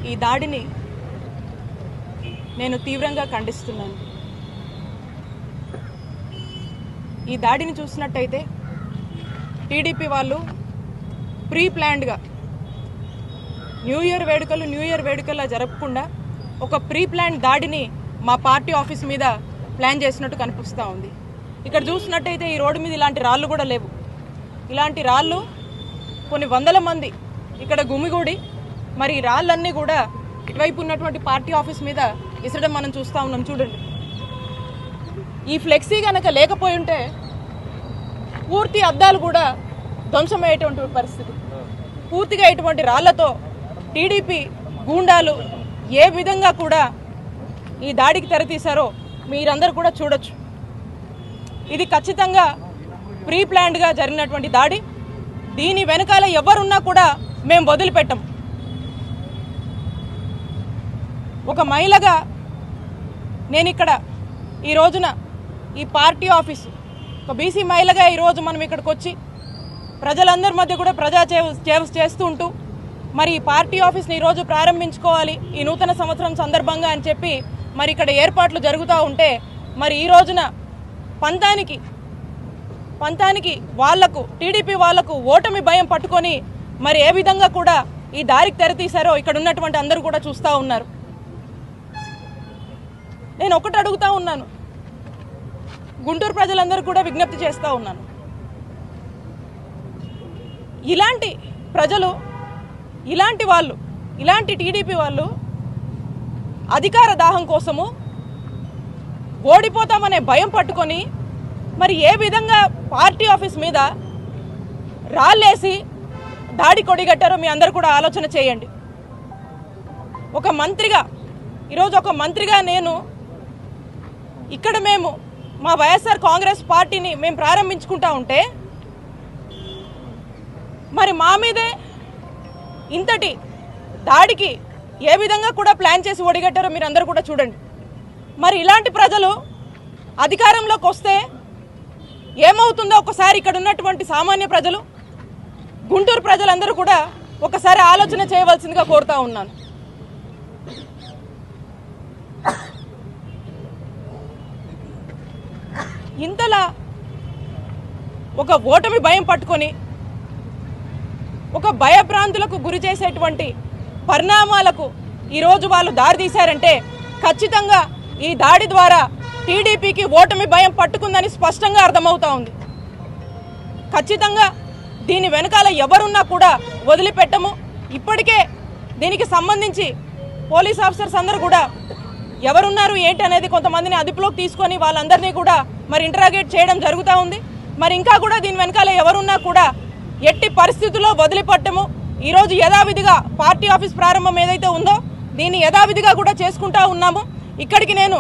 ఈ దాడిని నేను తీవ్రంగా ఖండిస్తున్నాను. ఈ దాడిని చూసినట్టయితే టీడీపీ వాళ్ళు ప్రీ ప్లాన్డ్గా న్యూ ఇయర్ వేడుకలు జరపకుండా ఒక ప్రీ ప్లాన్ దాడిని మా పార్టీ ఆఫీస్ మీద ప్లాన్ చేసినట్టు కనిపిస్తూ ఉంది. ఇక్కడ చూసినట్టయితే ఈ రోడ్డు మీద ఇలాంటి రాళ్ళు కూడా లేవు. ఇలాంటి రాళ్ళు కొన్ని వందల మంది ఇక్కడ గుమిగూడి మరి ఈ రాళ్ళన్నీ కూడా ఇటువైపు ఉన్నటువంటి పార్టీ ఆఫీస్ మీద విసరడం మనం చూస్తూ ఉన్నాం. చూడండి, ఈ ఫ్లెక్సీ కనుక లేకపోయి ఉంటే పూర్తి అద్దాలు కూడా ధ్వంసమయ్యేటువంటి పరిస్థితి. పూర్తిగా ఇటువంటి రాళ్లతో టీడీపీ గూండాలు ఏ విధంగా కూడా ఈ దాడికి తెరతీశారో మీరందరూ కూడా చూడొచ్చు. ఇది ఖచ్చితంగా ప్రీ ప్లాన్డ్గా జరిగినటువంటి దాడి. దీని వెనకాల ఎవరున్నా కూడా మేము వదిలిపెట్టం. ఒక మహిళగా నేను ఇక్కడ ఈ రోజున ఈ పార్టీ ఆఫీసు ఒక బీసీ మహిళగా ఈరోజు మనం ఇక్కడికి వచ్చి ప్రజలందరి మధ్య కూడా ప్రజా సేవ చేస్తూ ఉంటూ మరి ఈ పార్టీ ఆఫీస్ని ఈరోజు ప్రారంభించుకోవాలి ఈ నూతన సంవత్సరం సందర్భంగా అని చెప్పి మరి ఇక్కడ ఏర్పాట్లు జరుగుతూ ఉంటే మరి ఈ రోజున పంతానికి వాళ్లకు టీడీపీ వాళ్లకు ఓటమి భయం పట్టుకొని మరి ఏ విధంగా కూడా ఈ దారికి తెరతీశారో ఇక్కడ ఉన్నటువంటి అందరూ కూడా చూస్తూ ఉన్నారు. నేను ఒకటి అడుగుతా ఉన్నాను, గుంటూరు ప్రజలందరూ కూడా విజ్ఞప్తి చేస్తూ ఉన్నాను. ఇలాంటి ప్రజలు ఇలాంటి టీడీపీ వాళ్ళు అధికార దాహం కోసము ఓడిపోతామనే భయం పట్టుకొని మరి ఏ విధంగా పార్టీ ఆఫీస్ మీద రాళ్ళేసి దాడి కొడిగట్టారో మీ అందరూ కూడా ఆలోచన చేయండి. ఈరోజు ఒక మంత్రిగా నేను ఇక్కడ మేము మా వైఎస్ఆర్ కాంగ్రెస్ పార్టీని మేము ప్రారంభించుకుంటా ఉంటే మరి మా మీదే ఇంతటి దాడికి ఏ విధంగా కూడా ప్లాన్ చేసి ఒడిగట్టారో మీరు అందరూ కూడా చూడండి. మరి ఇలాంటి ప్రజలు అధికారంలోకి వస్తే ఏమవుతుందో ఒకసారి ఇక్కడ ఉన్నటువంటి సామాన్య ప్రజలు గుంటూరు ప్రజలందరూ కూడా ఒకసారి ఆలోచన చేయవలసిందిగా కోరుతా ఉన్నాను. ఇంతలా ఒక ఓటమి భయం పట్టుకొని ఒక భయభ్రాంతులకు గురి చేసేటువంటి పరిణామాలకు ఈరోజు వాళ్ళు దారితీశారంటే ఖచ్చితంగా ఈ దాడి ద్వారా టీడీపీకి ఓటమి భయం పట్టుకుందని స్పష్టంగా అర్థమవుతా ఉంది. ఖచ్చితంగా దీని వెనకాల ఎవరున్నా కూడా వదిలిపెట్టము. ఇప్పటికే దీనికి సంబంధించి పోలీస్ ఆఫీసర్స్ అందరూ కూడా ఎవరున్నారు ఏంటి అనేది కొంతమందిని అదుపులోకి తీసుకొని వాళ్ళందరినీ కూడా మరి ఇంటరాగేట్ చేయడం జరుగుతూ ఉంది. మరి ఇంకా కూడా దీని వెనకాల ఎవరున్నా కూడా ఎట్టి పరిస్థితుల్లో వదిలిపెట్టము. ఈరోజు యథావిధిగా పార్టీ ఆఫీస్ ప్రారంభం ఏదైతే ఉందో దీన్ని యథావిధిగా కూడా చేసుకుంటా ఉన్నాము. ఇక్కడికి నేను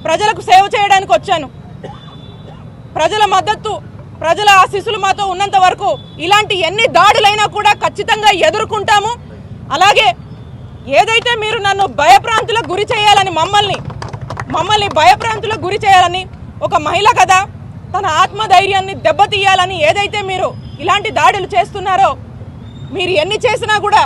ప్రజలకు సేవ చేయడానికి వచ్చాను. ప్రజల మద్దతు, ప్రజల ఆశీస్సులు మాతో ఉన్నంత వరకు ఇలాంటి ఎన్ని దాడులైనా కూడా ఖచ్చితంగా ఎదుర్కొంటాము. అలాగే ఏదైతే మీరు నన్ను భయప్రాంతులకు గురి చేయాలని మమ్మల్ని భయప్రాంతులకు గురి చేయాలని ఒక మహిళ కదా తన ఆత్మధైర్యాన్ని దెబ్బతీయాలని ఏదైతే మీరు ఇలాంటి దాడులు చేస్తున్నారో మీరు ఎన్ని చేసినా కూడా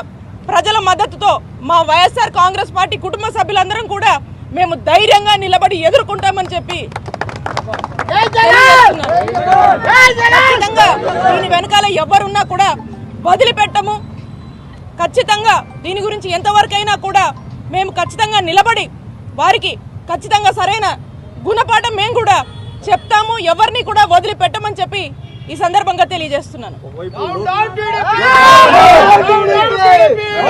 ప్రజల మద్దతుతో మా వైఎస్ఆర్ కాంగ్రెస్ పార్టీ కుటుంబ సభ్యులందరం కూడా మేము ధైర్యంగా నిలబడి ఎదుర్కొంటామని చెప్పి ఖచ్చితంగా దీని వెనకాల ఎవరున్నా కూడా వదిలిపెట్టము. ఖచ్చితంగా దీని గురించి ఎంతవరకైనా కూడా మేము ఖచ్చితంగా నిలబడి వారికి ఖచ్చితంగా సరైన గుణపాఠం మేము కూడా చెప్తాము. ఎవరిని కూడా వదిలిపెట్టమని చెప్పి ఈ సందర్భంగా తెలియజేస్తున్నాను.